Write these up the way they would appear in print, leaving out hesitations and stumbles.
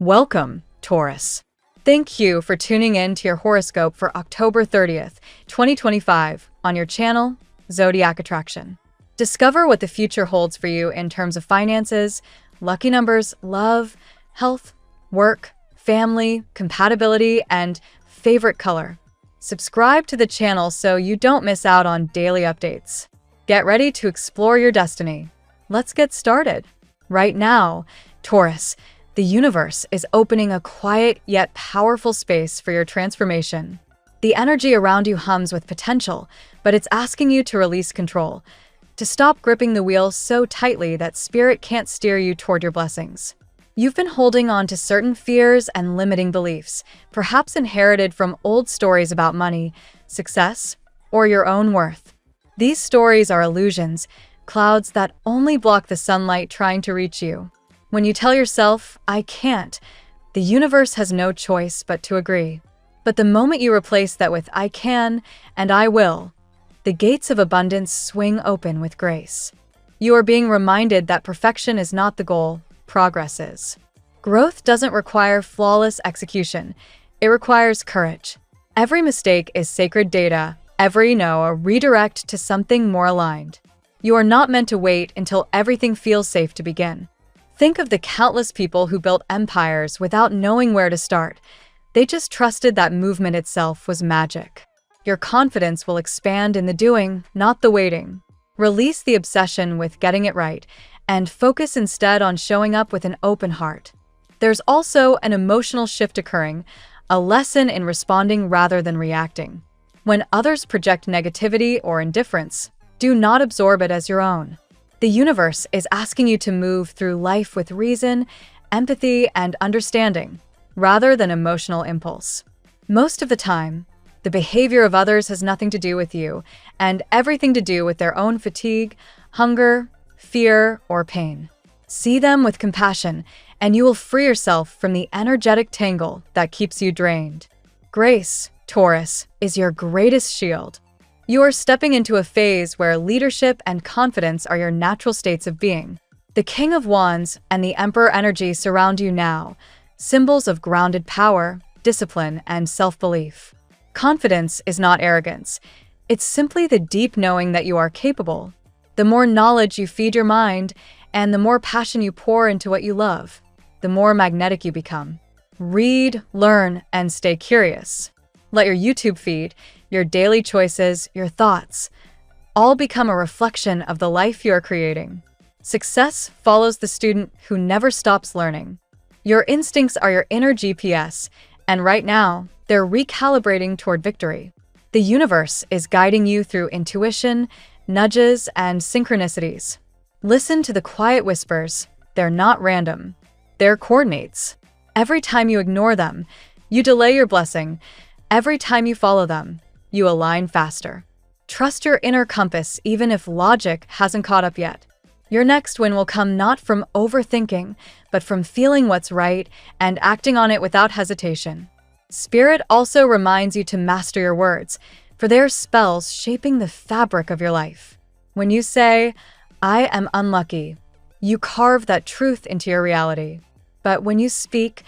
Welcome, Taurus. Thank you for tuning in to your horoscope for October 30th, 2025 on your channel, Zodiac Attraction. Discover what the future holds for you in terms of finances, lucky numbers, love, health, work, family, compatibility, and favorite color. Subscribe to the channel so you don't miss out on daily updates. Get ready to explore your destiny. Let's get started. Right now, Taurus, the universe is opening a quiet yet powerful space for your transformation. The energy around you hums with potential, but it's asking you to release control, to stop gripping the wheel so tightly that spirit can't steer you toward your blessings. You've been holding on to certain fears and limiting beliefs, perhaps inherited from old stories about money, success, or your own worth. These stories are illusions, clouds that only block the sunlight trying to reach you. When you tell yourself, "I can't," the universe has no choice but to agree. But the moment you replace that with "I can" and "I will," the gates of abundance swing open with grace. You are being reminded that perfection is not the goal, progress is. Growth doesn't require flawless execution, it requires courage. Every mistake is sacred data, every no a redirect to something more aligned. You are not meant to wait until everything feels safe to begin. Think of the countless people who built empires without knowing where to start. They just trusted that movement itself was magic. Your confidence will expand in the doing, not the waiting. Release the obsession with getting it right, and focus instead on showing up with an open heart. There's also an emotional shift occurring, a lesson in responding rather than reacting. When others project negativity or indifference, do not absorb it as your own. The universe is asking you to move through life with reason, empathy, and understanding, rather than emotional impulse. Most of the time, the behavior of others has nothing to do with you, and everything to do with their own fatigue, hunger, fear, or pain. See them with compassion, and you will free yourself from the energetic tangle that keeps you drained. Grace, Taurus, is your greatest shield. You are stepping into a phase where leadership and confidence are your natural states of being. The King of Wands and the Emperor energy surround you now, symbols of grounded power, discipline, and self-belief. Confidence is not arrogance. It's simply the deep knowing that you are capable. The more knowledge you feed your mind, and the more passion you pour into what you love, the more magnetic you become. Read, learn, and stay curious. Let your YouTube feed, your daily choices, your thoughts, all become a reflection of the life you're creating. Success follows the student who never stops learning. Your instincts are your inner GPS, and right now, they're recalibrating toward victory. The universe is guiding you through intuition, nudges, and synchronicities. Listen to the quiet whispers. They're not random. They're coordinates. Every time you ignore them, you delay your blessing. Every time you follow them, you align faster. Trust your inner compass even if logic hasn't caught up yet. Your next win will come not from overthinking, but from feeling what's right and acting on it without hesitation. Spirit also reminds you to master your words, for they are spells shaping the fabric of your life. When you say, "I am unlucky," you carve that truth into your reality. But when you speak,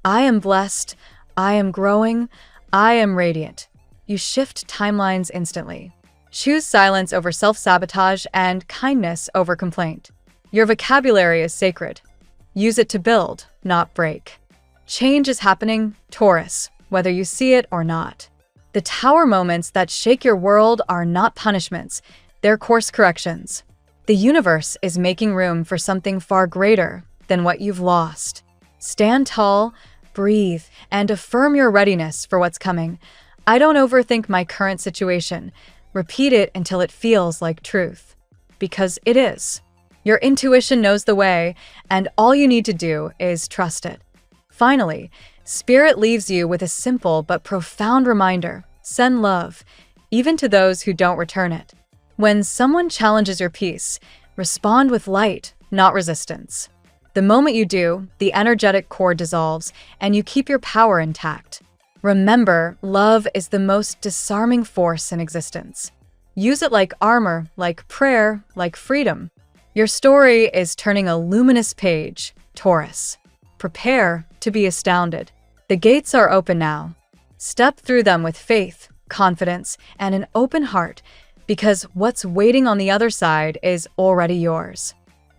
"I am blessed," "I am growing," "I am radiant," you shift timelines instantly. Choose silence over self-sabotage and kindness over complaint. Your vocabulary is sacred. Use it to build, not break. Change is happening, Taurus, whether you see it or not. The tower moments that shake your world are not punishments, they're course corrections. The universe is making room for something far greater than what you've lost. Stand tall, breathe, and affirm your readiness for what's coming. I don't overthink my current situation. Repeat it until it feels like truth. Because it is. Your intuition knows the way, and all you need to do is trust it. Finally, Spirit leaves you with a simple but profound reminder: send love, even to those who don't return it. When someone challenges your peace, respond with light, not resistance. The moment you do, the energetic core dissolves, and you keep your power intact. Remember, love is the most disarming force in existence. Use it like armor, like prayer, like freedom. Your story is turning a luminous page, Taurus. prepare to be astounded. The gates are open now. Step through them with faith, confidence, and an open heart, because what's waiting on the other side is already yours.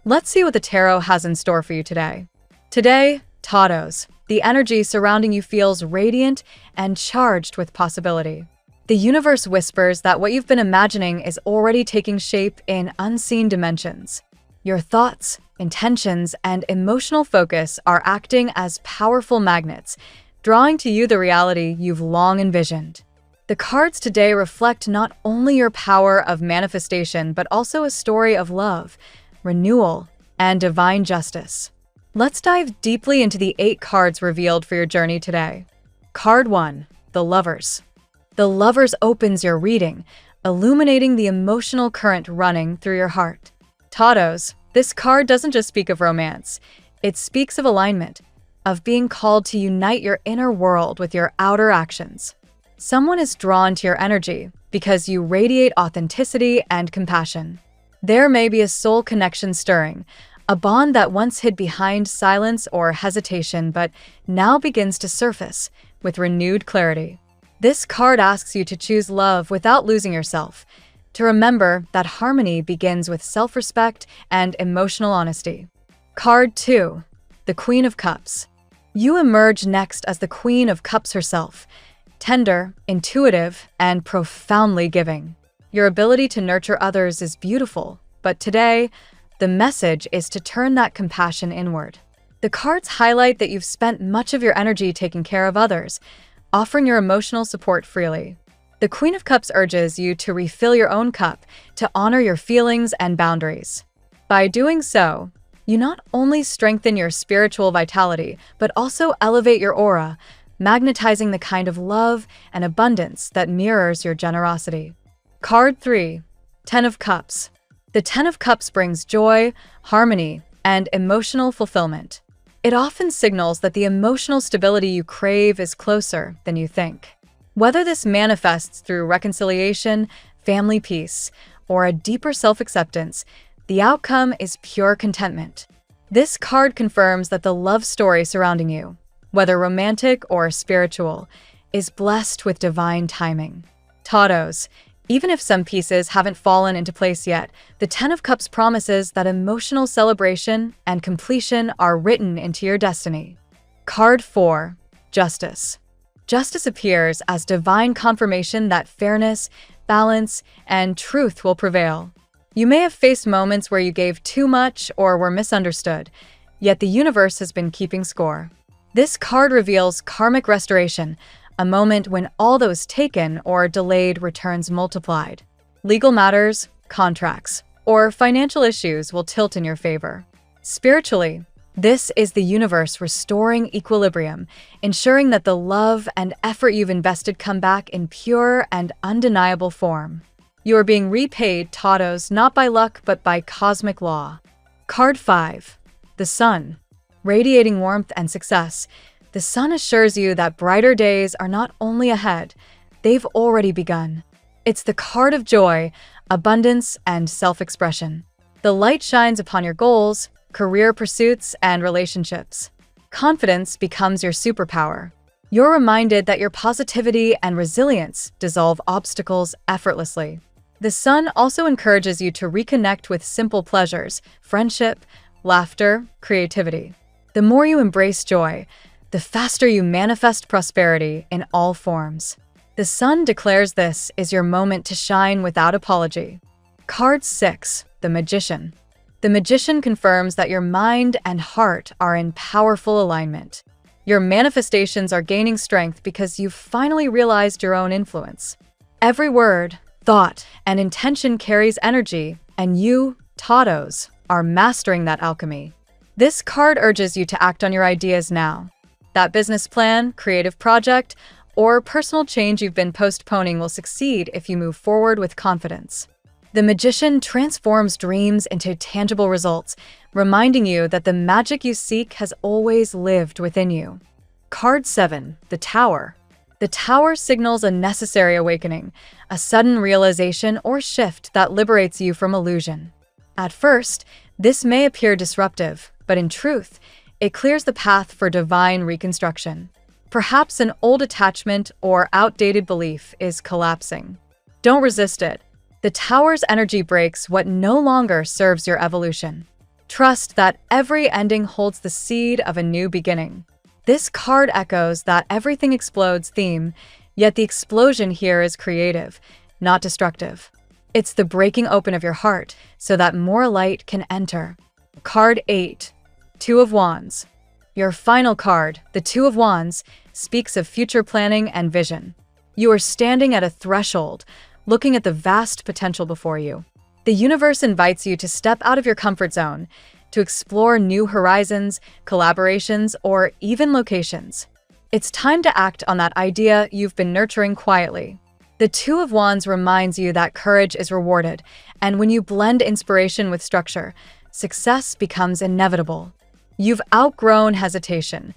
Let's see what the tarot has in store for you today. Today, Taurus, the energy surrounding you feels radiant and charged with possibility. The universe whispers that what you've been imagining is already taking shape in unseen dimensions. Your thoughts, intentions, and emotional focus are acting as powerful magnets, drawing to you the reality you've long envisioned. The cards today reflect not only your power of manifestation, but also a story of love, renewal, and divine justice. Let's dive deeply into the 8 cards revealed for your journey today. Card 1, the Lovers. The Lovers opens your reading, illuminating the emotional current running through your heart. Taurus, this card doesn't just speak of romance. It speaks of alignment, of being called to unite your inner world with your outer actions. Someone is drawn to your energy because you radiate authenticity and compassion. There may be a soul connection stirring, a bond that once hid behind silence or hesitation but now begins to surface with renewed clarity. This card asks you to choose love without losing yourself, to remember that harmony begins with self-respect and emotional honesty. Card 2, the Queen of Cups. You emerge next as the Queen of Cups herself, tender, intuitive, and profoundly giving. Your ability to nurture others is beautiful, but today, the message is to turn that compassion inward. The cards highlight that you've spent much of your energy taking care of others, offering your emotional support freely. The Queen of Cups urges you to refill your own cup, to honor your feelings and boundaries. By doing so, you not only strengthen your spiritual vitality, but also elevate your aura, magnetizing the kind of love and abundance that mirrors your generosity. Card 3, 10 of Cups. The 10 of Cups brings joy, harmony, and emotional fulfillment. It often signals that the emotional stability you crave is closer than you think. Whether this manifests through reconciliation, family peace, or a deeper self-acceptance, the outcome is pure contentment. This card confirms that the love story surrounding you, whether romantic or spiritual, is blessed with divine timing. Taurus, even if some pieces haven't fallen into place yet, the 10 of Cups promises that emotional celebration and completion are written into your destiny. Card 4, Justice. Justice appears as divine confirmation that fairness, balance, and truth will prevail. You may have faced moments where you gave too much or were misunderstood, yet the universe has been keeping score. This card reveals karmic restoration, a moment when all those taken or delayed returns multiplied. Legal matters, contracts, or financial issues will tilt in your favor. Spiritually, this is the universe restoring equilibrium, ensuring that the love and effort you've invested come back in pure and undeniable form. You are being repaid, Taurus, not by luck but by cosmic law. Card 5, the Sun. Radiating warmth and success, the Sun assures you that brighter days are not only ahead, they've already begun. It's the card of joy, abundance, and self-expression. The light shines upon your goals, career pursuits, and relationships. Confidence becomes your superpower. You're reminded that your positivity and resilience dissolve obstacles effortlessly. The Sun also encourages you to reconnect with simple pleasures, friendship, laughter, creativity. The more you embrace joy, the faster you manifest prosperity in all forms. The Sun declares this is your moment to shine without apology. Card 6, the Magician. The Magician confirms that your mind and heart are in powerful alignment. Your manifestations are gaining strength because you've finally realized your own influence. Every word, thought, and intention carries energy, and you, Taurus, are mastering that alchemy. This card urges you to act on your ideas now. That business plan, creative project, or personal change you've been postponing will succeed if you move forward with confidence. The Magician transforms dreams into tangible results, reminding you that the magic you seek has always lived within you. Card 7, the Tower. The Tower signals a necessary awakening, a sudden realization or shift that liberates you from illusion. At first, this may appear disruptive, but in truth, It clears the path for divine reconstruction. Perhaps an old attachment or outdated belief is collapsing. Don't resist it. The Tower's energy breaks what no longer serves your evolution. Trust that every ending holds the seed of a new beginning. This card echoes that everything explodes theme, yet the explosion here is creative, not destructive. It's the breaking open of your heart so that more light can enter. Card 8, Two of Wands. Your final card, the Two of Wands, speaks of future planning and vision. You are standing at a threshold, looking at the vast potential before you. The universe invites you to step out of your comfort zone, to explore new horizons, collaborations, or even locations. It's time to act on that idea you've been nurturing quietly. The Two of Wands reminds you that courage is rewarded, and when you blend inspiration with structure, success becomes inevitable. You've outgrown hesitation.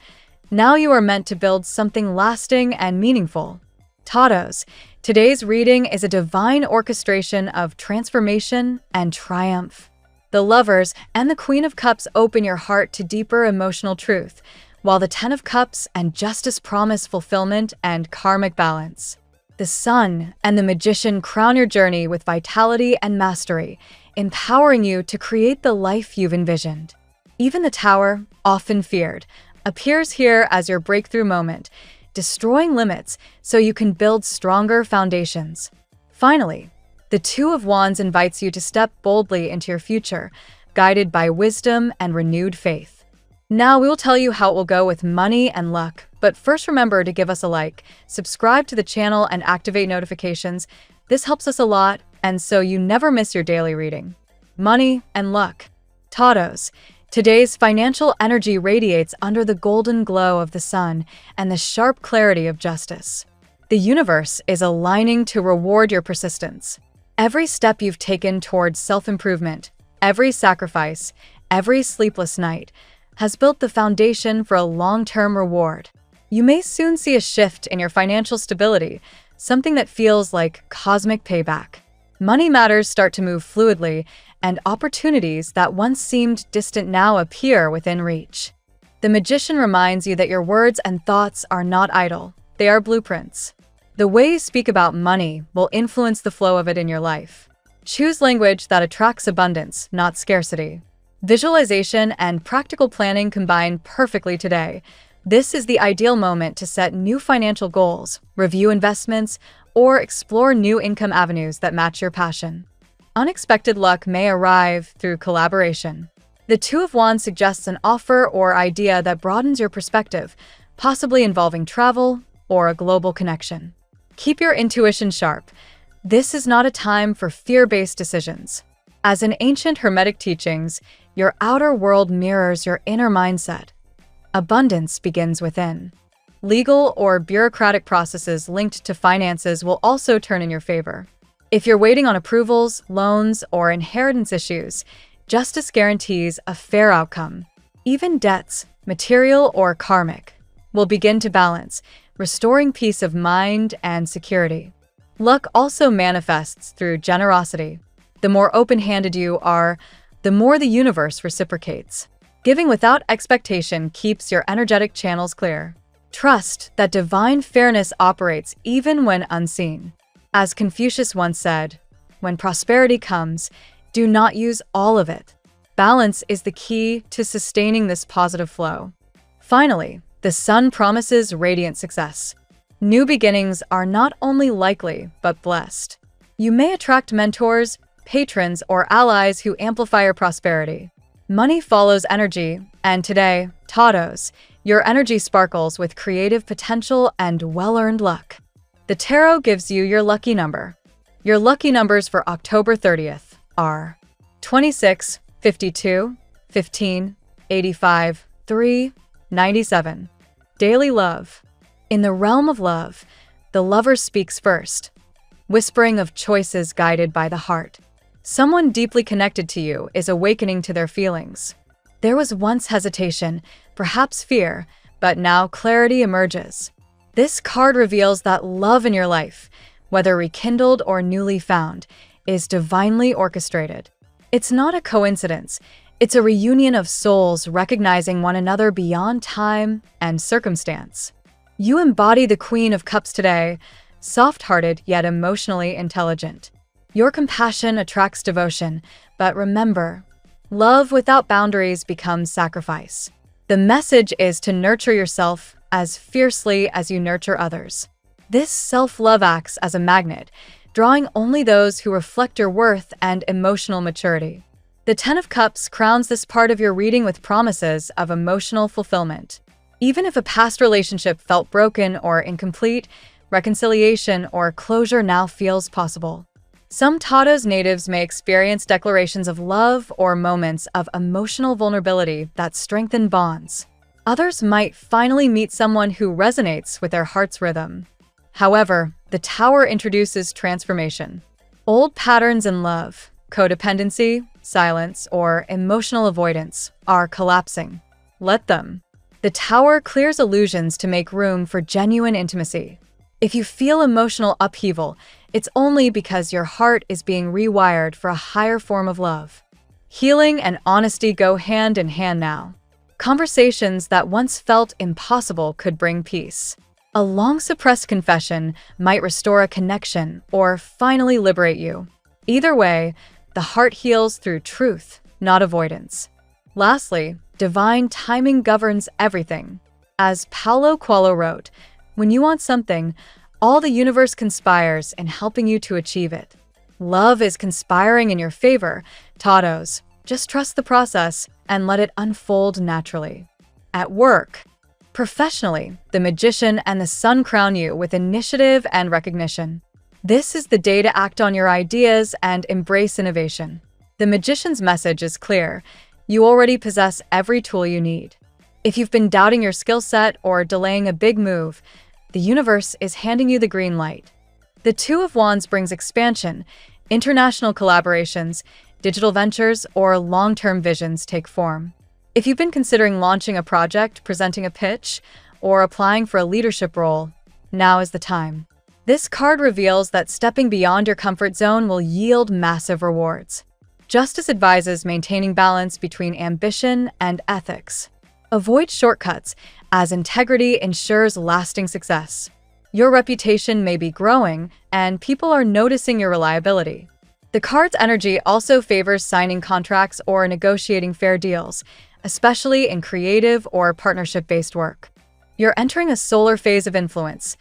Now you are meant to build something lasting and meaningful. Taurus, today's reading is a divine orchestration of transformation and triumph. The Lovers and the Queen of Cups open your heart to deeper emotional truth, while the Ten of Cups and Justice promise fulfillment and karmic balance. The Sun and the Magician crown your journey with vitality and mastery, empowering you to create the life you've envisioned. Even the Tower, often feared, appears here as your breakthrough moment, destroying limits so you can build stronger foundations. Finally, the Two of Wands invites you to step boldly into your future, guided by wisdom and renewed faith. Now we will tell you how it will go with money and luck, but first remember to give us a like, subscribe to the channel, and activate notifications. This helps us a lot, and so you never miss your daily reading. Money and luck. Taurus. Today's financial energy radiates under the golden glow of the sun and the sharp clarity of justice. The universe is aligning to reward your persistence. Every step you've taken towards self-improvement, every sacrifice, every sleepless night, has built the foundation for a long-term reward. You may soon see a shift in your financial stability, something that feels like cosmic payback. Money matters start to move fluidly, and opportunities that once seemed distant now appear within reach. The Magician reminds you that your words and thoughts are not idle, they are blueprints. The way you speak about money will influence the flow of it in your life. Choose language that attracts abundance, not scarcity. Visualization and practical planning combine perfectly today. This is the ideal moment to set new financial goals, review investments, or explore new income avenues that match your passion. Unexpected luck may arrive through collaboration. The Two of Wands suggests an offer or idea that broadens your perspective, possibly involving travel or a global connection. Keep your intuition sharp. This is not a time for fear-based decisions. As in ancient Hermetic teachings, your outer world mirrors your inner mindset. Abundance begins within. Legal or bureaucratic processes linked to finances will also turn in your favor. If you're waiting on approvals, loans, or inheritance issues, justice guarantees a fair outcome. Even debts, material or karmic, will begin to balance, restoring peace of mind and security. Luck also manifests through generosity. The more open-handed you are, the more the universe reciprocates. Giving without expectation keeps your energetic channels clear. Trust that divine fairness operates even when unseen. As Confucius once said, when prosperity comes, do not use all of it. Balance is the key to sustaining this positive flow. Finally, the Sun promises radiant success. New beginnings are not only likely, but blessed. You may attract mentors, patrons, or allies who amplify your prosperity. Money follows energy, and today, Taurus, your energy sparkles with creative potential and well-earned luck. The tarot gives you your lucky number. Your lucky numbers for October 30th are 26, 52, 15, 85, 3, 97. Daily love. In the realm of love, the lover speaks first, whispering of choices guided by the heart. Someone deeply connected to you is awakening to their feelings. There was once hesitation, perhaps fear, but now clarity emerges. This card reveals that love in your life, whether rekindled or newly found, is divinely orchestrated. It's not a coincidence, It's a reunion of souls recognizing one another beyond time and circumstance. You embody the Queen of Cups today, soft-hearted yet emotionally intelligent. Your compassion attracts devotion, but remember, love without boundaries becomes sacrifice. The message is to nurture yourself as fiercely as you nurture others. This self-love acts as a magnet, drawing only those who reflect your worth and emotional maturity. The Ten of Cups crowns this part of your reading with promises of emotional fulfillment. Even if a past relationship felt broken or incomplete, reconciliation or closure now feels possible. Some Taurus natives may experience declarations of love or moments of emotional vulnerability that strengthen bonds. Others might finally meet someone who resonates with their heart's rhythm. However, the Tower introduces transformation. Old patterns in love, codependency, silence, or emotional avoidance are collapsing. Let them. The Tower clears illusions to make room for genuine intimacy. If you feel emotional upheaval, it's only because your heart is being rewired for a higher form of love. Healing and honesty go hand in hand now. Conversations that once felt impossible could bring peace. A long-suppressed confession might restore a connection or finally liberate you. Either way, the heart heals through truth, not avoidance. Lastly, divine timing governs everything. As Paulo Coelho wrote, when you want something, all the universe conspires in helping you to achieve it. Love is conspiring in your favor, Taurus. Just trust the process and let it unfold naturally. At work, professionally, the Magician and the Sun crown you with initiative and recognition. This is the day to act on your ideas and embrace innovation. The Magician's message is clear. You already possess every tool you need. If you've been doubting your skill set or delaying a big move, the universe is handing you the green light. The Two of Wands brings expansion, international collaborations, digital ventures, or long-term visions take form. If you've been considering launching a project, presenting a pitch, or applying for a leadership role, now is the time. This card reveals that stepping beyond your comfort zone will yield massive rewards. Justice advises maintaining balance between ambition and ethics. Avoid shortcuts, as integrity ensures lasting success. Your reputation may be growing, and people are noticing your reliability. The card's energy also favors signing contracts or negotiating fair deals, especially in creative or partnership-based work. You're entering a solar phase of influence.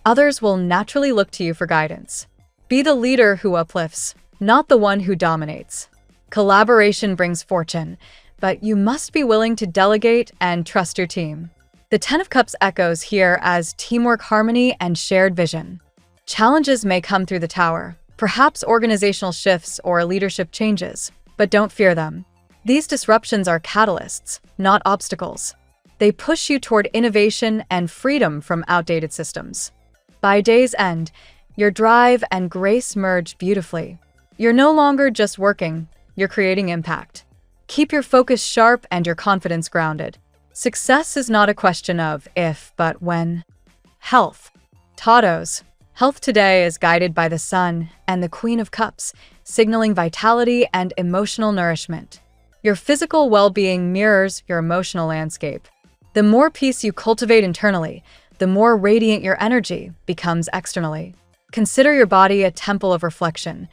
Others will naturally look to you for guidance. Be the leader who uplifts, not the one who dominates. Collaboration brings fortune, but you must be willing to delegate and trust your team. The Ten of Cups echoes here as teamwork, harmony, and shared vision. Challenges may come through the Tower, perhaps organizational shifts or leadership changes, but don't fear them. These disruptions are catalysts, not obstacles. They push you toward innovation and freedom from outdated systems. By day's end, your drive and grace merge beautifully. You're no longer just working, you're creating impact. Keep your focus sharp and your confidence grounded. Success is not a question of if, but when. Health. Taurus. Health today is guided by the Sun and the Queen of Cups, signaling vitality and emotional nourishment. Your physical well-being mirrors your emotional landscape. The more peace you cultivate internally, the more radiant your energy becomes externally. Consider your body a temple of reflection.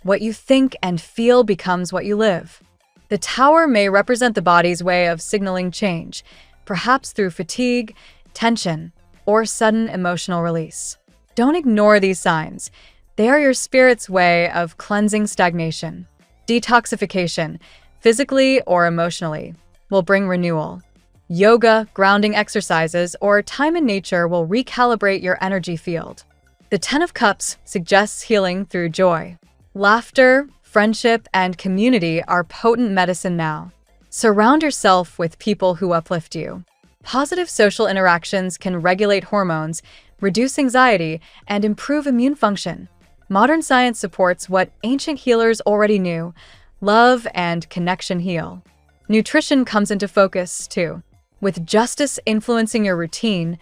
What you think and feel becomes what you live. The Tower may represent the body's way of signaling change, perhaps through fatigue, tension, or sudden emotional release. Don't ignore these signs. They are your spirit's way of cleansing stagnation. Detoxification, physically or emotionally, will bring renewal. Yoga, grounding exercises, or time in nature will recalibrate your energy field. The Ten of Cups suggests healing through joy. Laughter, friendship, and community are potent medicine now. Surround yourself with people who uplift you. Positive social interactions can regulate hormones, reduce anxiety, and improve immune function. Modern science supports what ancient healers already knew: love and connection heal. Nutrition comes into focus, too. With justice influencing your routine,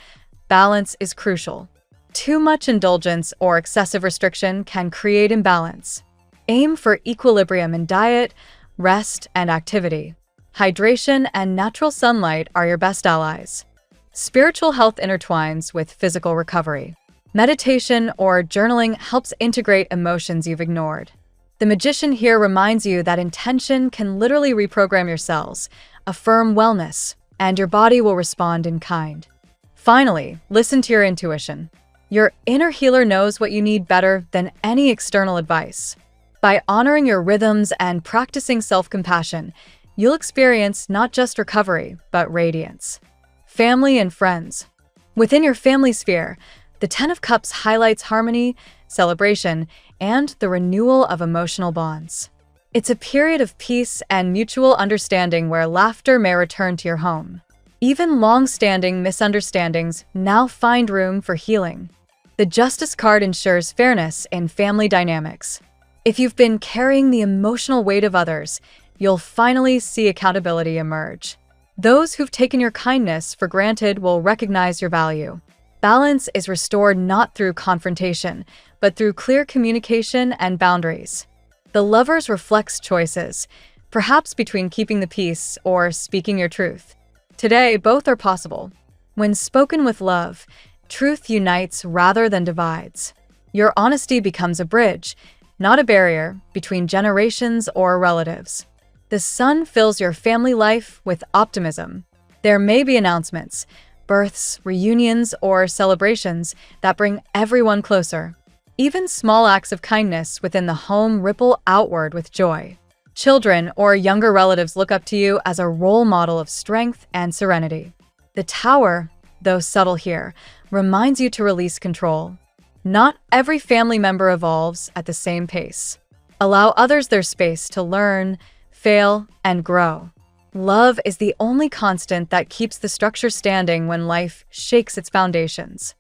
balance is crucial. Too much indulgence or excessive restriction can create imbalance. Aim for equilibrium in diet, rest, and activity. Hydration and natural sunlight are your best allies. Spiritual health intertwines with physical recovery. Meditation or journaling helps integrate emotions you've ignored. The Magician here reminds you that intention can literally reprogram your cells, affirm wellness, and your body will respond in kind. Finally, listen to your intuition. Your inner healer knows what you need better than any external advice. By honoring your rhythms and practicing self-compassion, you'll experience not just recovery, but radiance. Family and friends. Within your family sphere, the Ten of Cups highlights harmony, celebration, and the renewal of emotional bonds. It's a period of peace and mutual understanding where laughter may return to your home. Even long-standing misunderstandings now find room for healing. The Justice card ensures fairness in family dynamics. If you've been carrying the emotional weight of others, you'll finally see accountability emerge. Those who've taken your kindness for granted will recognize your value. Balance is restored not through confrontation, but through clear communication and boundaries. The Lovers reflects choices, perhaps between keeping the peace or speaking your truth. Today, both are possible. When spoken with love, truth unites rather than divides. Your honesty becomes a bridge, not a barrier, between generations or relatives. The Sun fills your family life with optimism. There may be announcements, births, reunions, or celebrations that bring everyone closer. Even small acts of kindness within the home ripple outward with joy. Children or younger relatives look up to you as a role model of strength and serenity. The Tower, though subtle here, reminds you to release control. Not every family member evolves at the same pace. Allow others their space to learn, fail, and grow. Love is the only constant that keeps the structure standing when life shakes its foundations.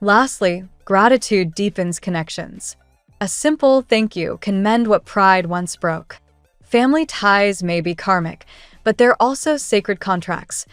Lastly, gratitude deepens connections. A simple thank you can mend what pride once broke. Family ties may be karmic, but they're also sacred contracts.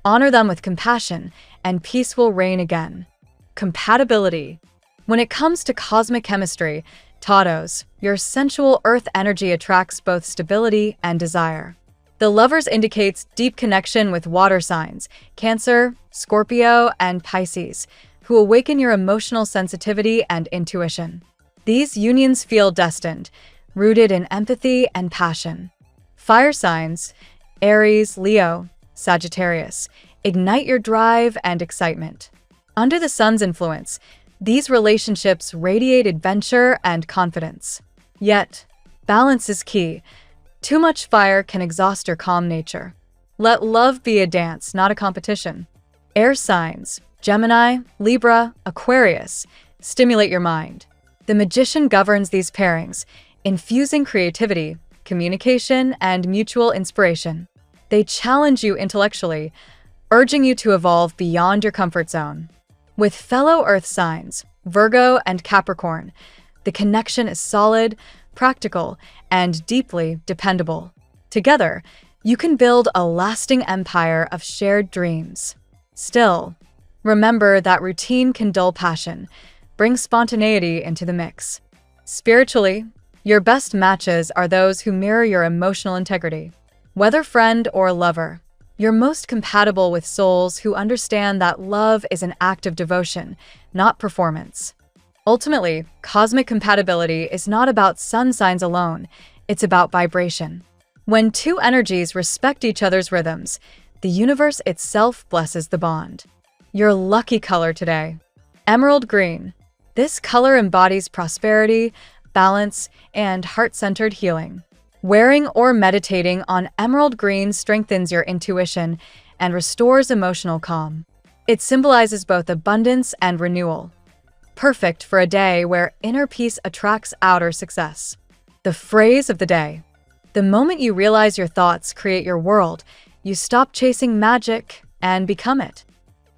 Honor them with compassion, and peace will reign again. Compatibility. When it comes to cosmic chemistry, Taurus, your sensual earth energy attracts both stability and desire. The Lovers indicates deep connection with water signs, Cancer, Scorpio, and Pisces, who awaken your emotional sensitivity and intuition. These unions feel destined, rooted in empathy and passion. Fire signs, Aries, Leo, Sagittarius, ignite your drive and excitement. Under the Sun's influence, these relationships radiate adventure and confidence. Yet, balance is key. Too much fire can exhaust your calm nature. Let love be a dance, not a competition. Air signs, Gemini, Libra, Aquarius, stimulate your mind. The Magician governs these pairings, infusing creativity, communication, and mutual inspiration. They challenge you intellectually, urging you to evolve beyond your comfort zone. With fellow Earth signs, Virgo and Capricorn, the connection is solid, practical, and deeply dependable. Together, you can build a lasting empire of shared dreams. Still, remember that routine can dull passion. Bring spontaneity into the mix. Spiritually, your best matches are those who mirror your emotional integrity. Whether friend or lover, you're most compatible with souls who understand that love is an act of devotion, not performance. Ultimately, cosmic compatibility is not about sun signs alone, it's about vibration. When two energies respect each other's rhythms, the universe itself blesses the bond. Your lucky color today: emerald green. This color embodies prosperity, balance, and heart-centered healing. Wearing or meditating on emerald green strengthens your intuition and restores emotional calm. It symbolizes both abundance and renewal. Perfect for a day where inner peace attracts outer success. The phrase of the day: the moment you realize your thoughts create your world, you stop chasing magic and become it.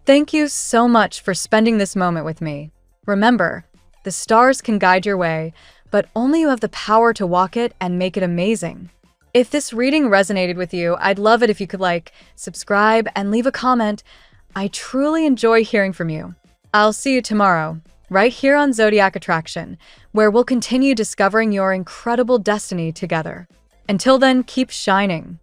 Thank you so much for spending this moment with me. Remember, the stars can guide your way, but only you have the power to walk it and make it amazing. If this reading resonated with you, I'd love it if you could like, subscribe, and leave a comment. I truly enjoy hearing from you. I'll see you tomorrow, right here on Zodiac Attraction, where we'll continue discovering your incredible destiny together. Until then, keep shining.